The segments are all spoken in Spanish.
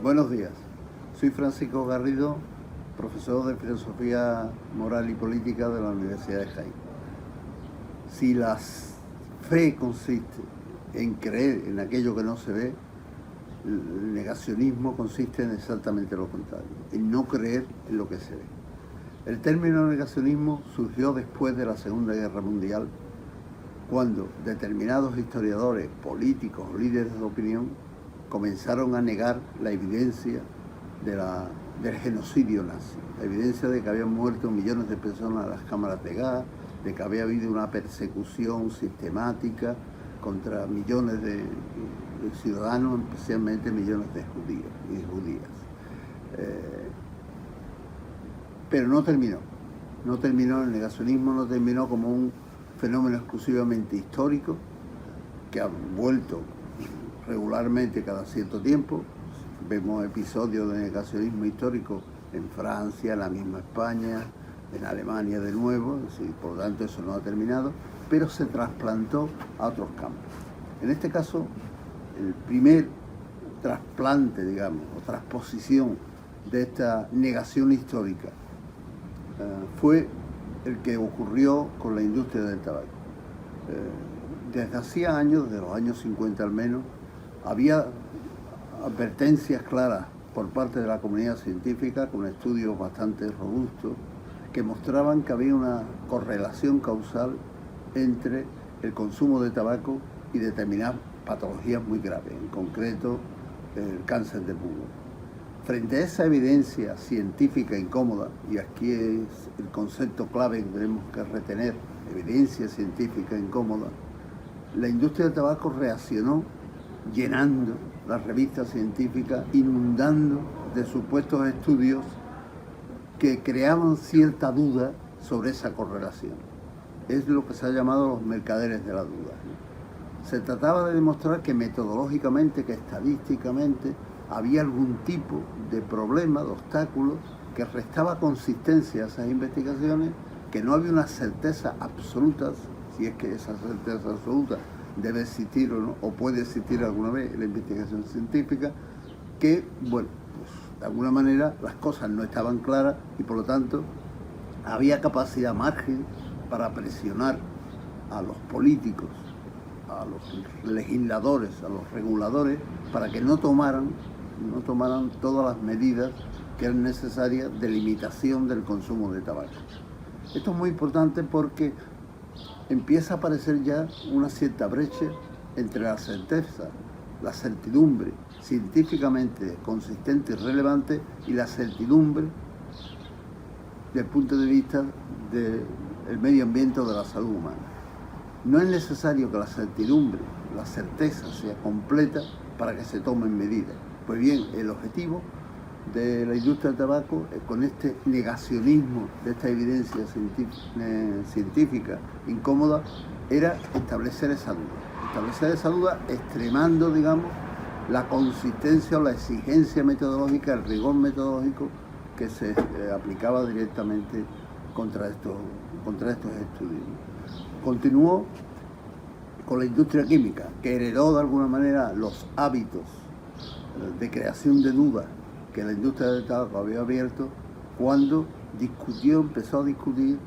Buenos días, soy Francisco Garrido, profesor de Filosofía Moral y Política de la Universidad de Jaén. Si la fe consiste en creer en aquello que no se ve, el negacionismo consiste en exactamente lo contrario, en no creer en lo que se ve. El término negacionismo surgió después de la Segunda Guerra Mundial, cuando determinados historiadores, políticos o líderes de opinión comenzaron a negar la evidencia del genocidio nazi, la evidencia de que habían muerto millones de personas en las cámaras de gas, de que había habido una persecución sistemática contra millones de ciudadanos, especialmente millones de judíos y judías. Pero no terminó, el negacionismo no terminó como un fenómeno exclusivamente histórico que ha vuelto regularmente cada cierto tiempo. Vemos episodios de negacionismo histórico en Francia, en la misma España, en Alemania de nuevo, por lo tanto eso no ha terminado, pero se trasplantó a otros campos. En este caso, el primer trasplante, digamos, o transposición de esta negación histórica fue el que ocurrió con la industria del tabaco. Desde hacía años, desde los años 50 al menos, había advertencias claras por parte de la comunidad científica, con estudios bastante robustos, que mostraban que había una correlación causal entre el consumo de tabaco y determinadas patologías muy graves, en concreto el cáncer de pulmón. Frente a esa evidencia científica incómoda, y aquí es el concepto clave que tenemos que retener, evidencia científica incómoda, la industria del tabaco reaccionó llenando las revistas científicas, inundando de supuestos estudios que creaban cierta duda sobre esa correlación. Es lo que se ha llamado los mercaderes de la duda. Se trataba de demostrar que metodológicamente, que estadísticamente, había algún tipo de problema, de obstáculo, que restaba consistencia a esas investigaciones, que no había una certeza absoluta, si es que esa certeza absoluta debe existir o no, o puede existir alguna vez en la investigación científica, que, bueno, pues de alguna manera las cosas no estaban claras y por lo tanto había capacidad, margen para presionar a los políticos, a los legisladores, a los reguladores, para que no tomaran todas las medidas que eran necesarias de limitación del consumo de tabaco. Esto es muy importante porque empieza a aparecer ya una cierta brecha entre la certeza, la certidumbre científicamente consistente y relevante y la certidumbre del punto de vista del medio ambiente o de la salud humana. No es necesario que la certidumbre, la certeza sea completa para que se tomen medidas. Pues bien, el objetivo de la industria del tabaco, con este negacionismo de esta evidencia científica incómoda, era establecer esa duda extremando, digamos, la consistencia o la exigencia metodológica, el rigor metodológico que se aplicaba directamente contra estos estudios. Continuó con la industria química, que heredó de alguna manera los hábitos de creación de dudas que la industria del tabaco había abierto cuando empezó a discutir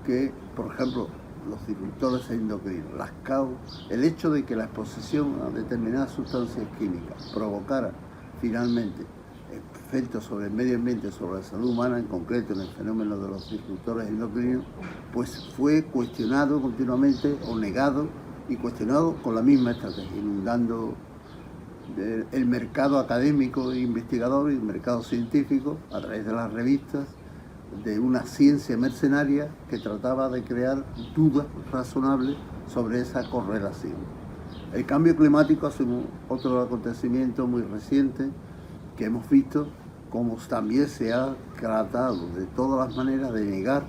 que, por ejemplo, los disruptores endocrinos, las causas, el hecho de que la exposición a determinadas sustancias químicas provocara finalmente efectos sobre el medio ambiente, sobre la salud humana, en concreto en el fenómeno de los disruptores endocrinos, pues fue cuestionado continuamente o negado y cuestionado con la misma estrategia, inundando el mercado académico e investigador y el mercado científico a través de las revistas de una ciencia mercenaria que trataba de crear dudas razonables sobre esa correlación. El cambio climático ha sido otro acontecimiento muy reciente que hemos visto como también se ha tratado de todas las maneras de negar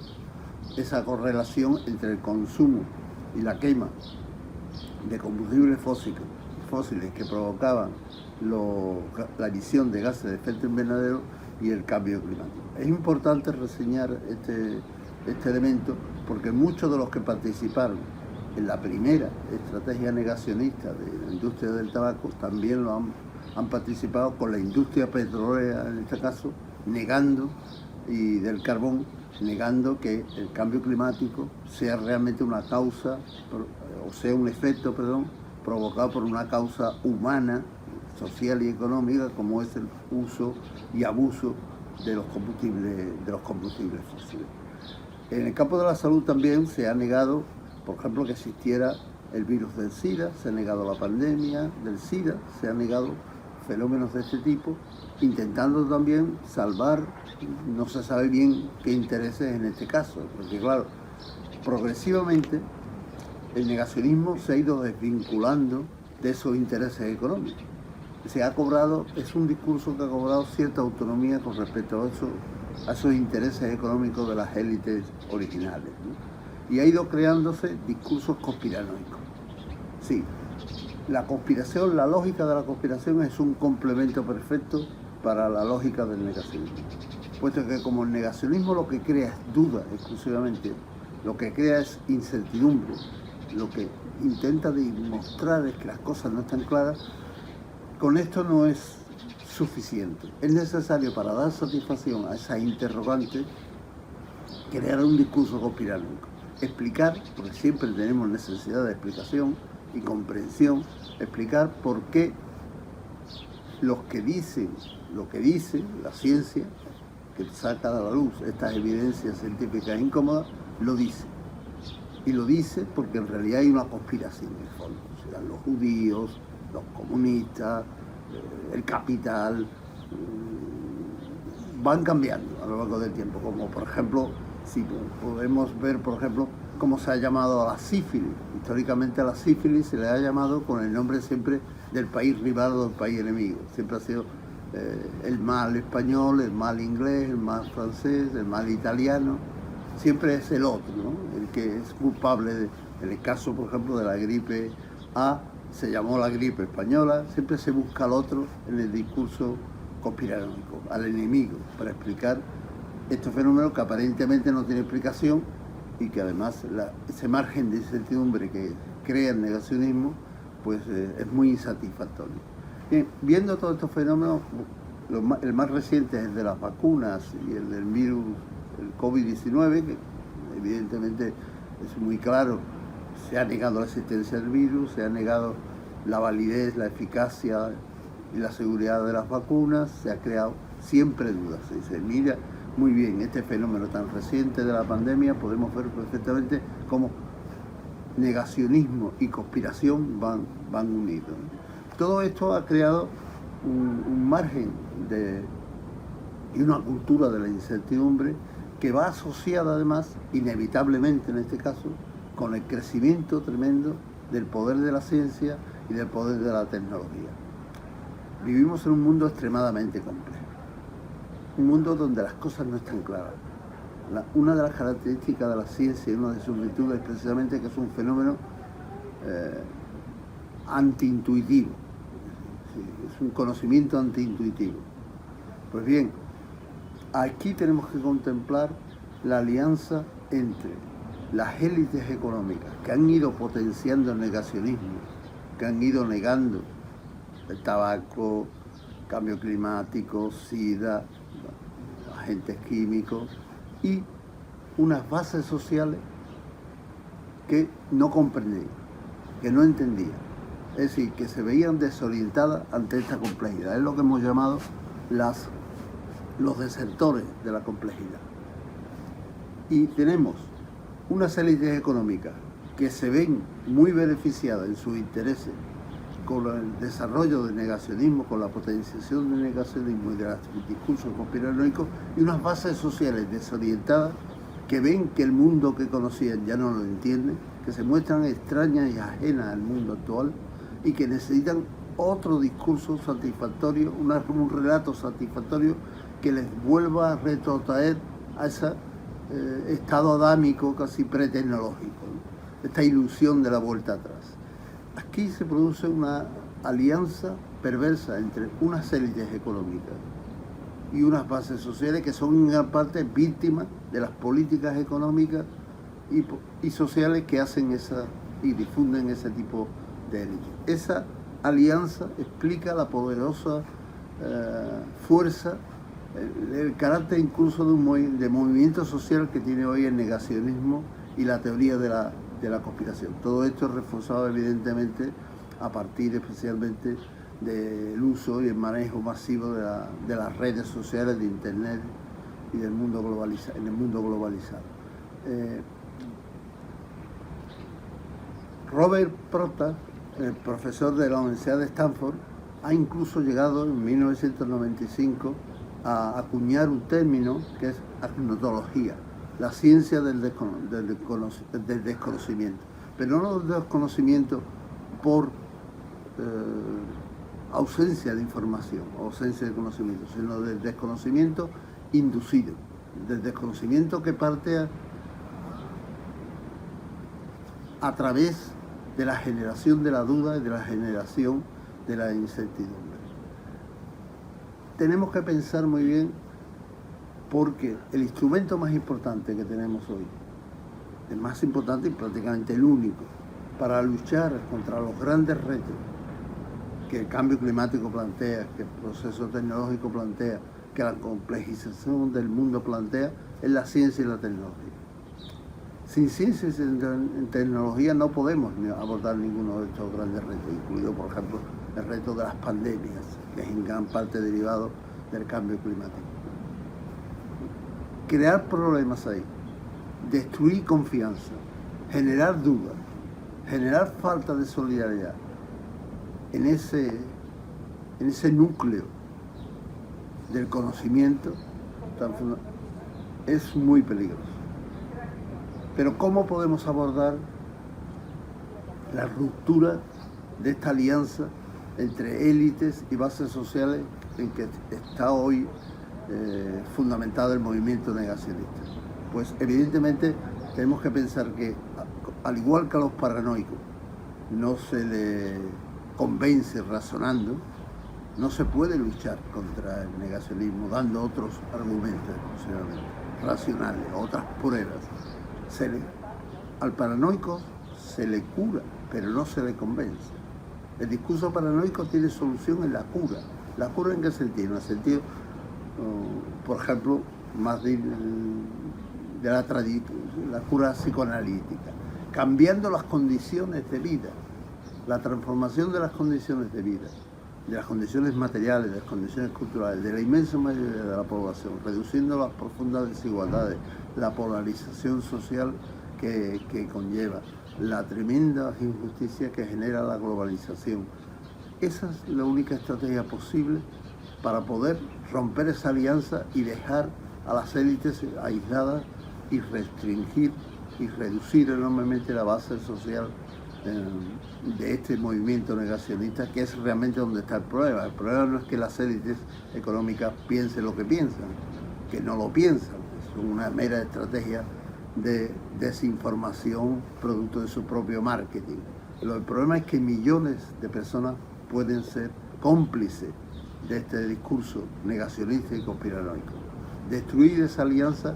esa correlación entre el consumo y la quema de combustibles fósiles que provocaban la emisión de gases de efecto invernadero y el cambio climático. Es importante reseñar este elemento porque muchos de los que participaron en la primera estrategia negacionista de la industria del tabaco también lo han han participado con la industria petrolera, en este caso, negando, y del carbón, negando que el cambio climático sea realmente una causa, o sea un efecto, perdón, provocado por una causa humana, social y económica, como es el uso y abuso de los combustibles fósiles. En el campo de la salud también se ha negado, por ejemplo, que existiera el virus del SIDA, se ha negado la pandemia del SIDA, se han negado fenómenos de este tipo, intentando también salvar, no se sabe bien qué intereses en este caso, porque claro, progresivamente el negacionismo se ha ido desvinculando de esos intereses económicos. Es un discurso que ha cobrado cierta autonomía con respecto a esos intereses económicos de las élites originales, ¿no? Y ha ido creándose discursos conspiranoicos. Sí, la lógica de la conspiración es un complemento perfecto para la lógica del negacionismo, puesto que como el negacionismo lo que crea es duda exclusivamente, lo que crea es incertidumbre, lo que intenta demostrar es que las cosas no están claras, con esto no es suficiente. Es necesario, para dar satisfacción a esa interrogante, crear un discurso conspiranoico, explicar, porque siempre tenemos necesidad de explicación y comprensión, explicar por qué los que dicen lo que dice la ciencia, que saca a la luz estas evidencias científicas incómodas, lo dice. Y lo dice porque en realidad hay una conspiración en el fondo. O sea, los judíos, los comunistas, el capital, van cambiando a lo largo del tiempo, como por ejemplo, si podemos ver, por ejemplo, cómo se ha llamado a la sífilis. Históricamente a la sífilis se le ha llamado con el nombre siempre del país rival o del país enemigo. Siempre ha sido el mal español, el mal inglés, el mal francés, el mal italiano. Siempre es el otro, ¿no? El que es culpable. En el caso, por ejemplo, de la gripe A, se llamó la gripe española. Siempre se busca al otro en el discurso conspiranoico, al enemigo, para explicar estos fenómenos que aparentemente no tienen explicación y que además ese margen de incertidumbre que crea el negacionismo, pues es muy insatisfactorio. Bien, viendo todos estos fenómenos, el más reciente es el de las vacunas y el del virus, el COVID-19, que evidentemente es muy claro, se ha negado la existencia del virus, se ha negado la validez, la eficacia y la seguridad de las vacunas, se ha creado siempre dudas. Se dice, mira, muy bien, este fenómeno tan reciente de la pandemia, podemos ver perfectamente cómo negacionismo y conspiración van unidos, ¿no? Todo esto ha creado un margen y una cultura de la incertidumbre que va asociada además, inevitablemente en este caso, con el crecimiento tremendo del poder de la ciencia y del poder de la tecnología. Vivimos en un mundo extremadamente complejo, un mundo donde las cosas no están claras. Una de las características de la ciencia y una de sus virtudes es precisamente que es un fenómeno antiintuitivo, es un conocimiento antiintuitivo. Pues bien, aquí tenemos que contemplar la alianza entre las élites económicas que han ido potenciando el negacionismo, que han ido negando el tabaco, cambio climático, SIDA, agentes químicos, y unas bases sociales que no comprendían, que no entendían, es decir, que se veían desorientadas ante esta complejidad. Es lo que hemos llamado los desertores de la complejidad. Y tenemos unas élites económicas que se ven muy beneficiadas en sus intereses con el desarrollo del negacionismo, con la potenciación del negacionismo y de los discursos conspiranoicos, y unas bases sociales desorientadas que ven que el mundo que conocían ya no lo entienden, que se muestran extrañas y ajenas al mundo actual y que necesitan otro discurso satisfactorio, un relato satisfactorio que les vuelva a retrotraer a ese estado adámico casi pretecnológico, ¿no? Esta ilusión de la vuelta atrás. Aquí se produce una alianza perversa entre unas élites económicas y unas bases sociales que son en gran parte víctimas de las políticas económicas y sociales que hacen y difunden ese tipo de élites. Esa alianza explica la poderosa fuerza, el carácter incluso de movimiento social que tiene hoy el negacionismo y la teoría de la conspiración. Todo esto es reforzado evidentemente a partir especialmente del uso y el manejo masivo de las redes sociales, de Internet y del mundo en el mundo globalizado. Robert Proctor, el profesor de la Universidad de Stanford, ha incluso llegado en 1995 a acuñar un término que es agnotología, la ciencia del desconocimiento, pero no del desconocimiento por ausencia de información, ausencia de conocimiento, sino del desconocimiento inducido, del desconocimiento que parte a través de la generación de la duda y de la generación de la incertidumbre. Tenemos que pensar muy bien, porque el instrumento más importante que tenemos hoy, el más importante y prácticamente el único, para luchar contra los grandes retos que el cambio climático plantea, que el proceso tecnológico plantea, que la complejización del mundo plantea, es la ciencia y la tecnología. Sin ciencia y tecnología no podemos abordar ninguno de estos grandes retos, incluido, por ejemplo, el reto de las pandemias, que es en gran parte derivado del cambio climático. Crear problemas ahí, destruir confianza, generar dudas, generar falta de solidaridad en ese núcleo del conocimiento es muy peligroso. Pero ¿cómo podemos abordar la ruptura de esta alianza entre élites y bases sociales en que está hoy fundamentado el movimiento negacionista? Pues evidentemente tenemos que pensar que, al igual que a los paranoicos no se le convence razonando, no se puede luchar contra el negacionismo dando otros argumentos racionales, otras pruebas. Al paranoico se le cura, pero no se le convence. El discurso paranoico tiene solución en la cura. ¿La cura en qué sentido? En el sentido, por ejemplo, más de la tradición, la cura psicoanalítica, cambiando las condiciones de vida, la transformación de las condiciones de vida, de las condiciones materiales, de las condiciones culturales, de la inmensa mayoría de la población, reduciendo las profundas desigualdades, la polarización social que conlleva, la tremenda injusticia que genera la globalización. Esa es la única estrategia posible para poder romper esa alianza y dejar a las élites aisladas y restringir y reducir enormemente la base social de este movimiento negacionista, que es realmente donde está el problema. El problema no es que las élites económicas piensen lo que piensan, que no lo piensan, es una mera estrategia de desinformación producto de su propio marketing. El problema es que millones de personas pueden ser cómplices de este discurso negacionista y conspiranoico. Destruir esa alianza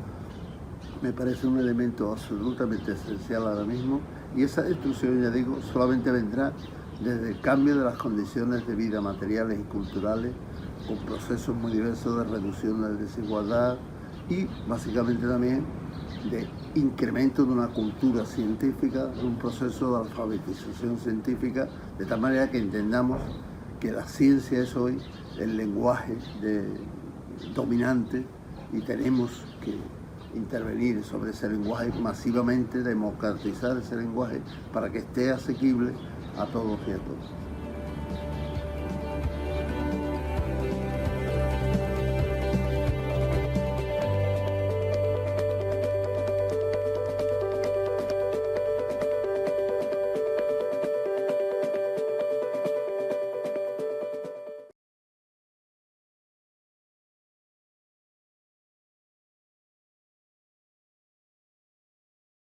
me parece un elemento absolutamente esencial ahora mismo, y esa destrucción, ya digo, solamente vendrá desde el cambio de las condiciones de vida materiales y culturales, con procesos muy diversos de reducción de la desigualdad y básicamente también de incremento de una cultura científica, de un proceso de alfabetización científica, de tal manera que entendamos que la ciencia es hoy el lenguaje dominante y tenemos que intervenir sobre ese lenguaje masivamente, democratizar ese lenguaje para que esté asequible a todos y a todas.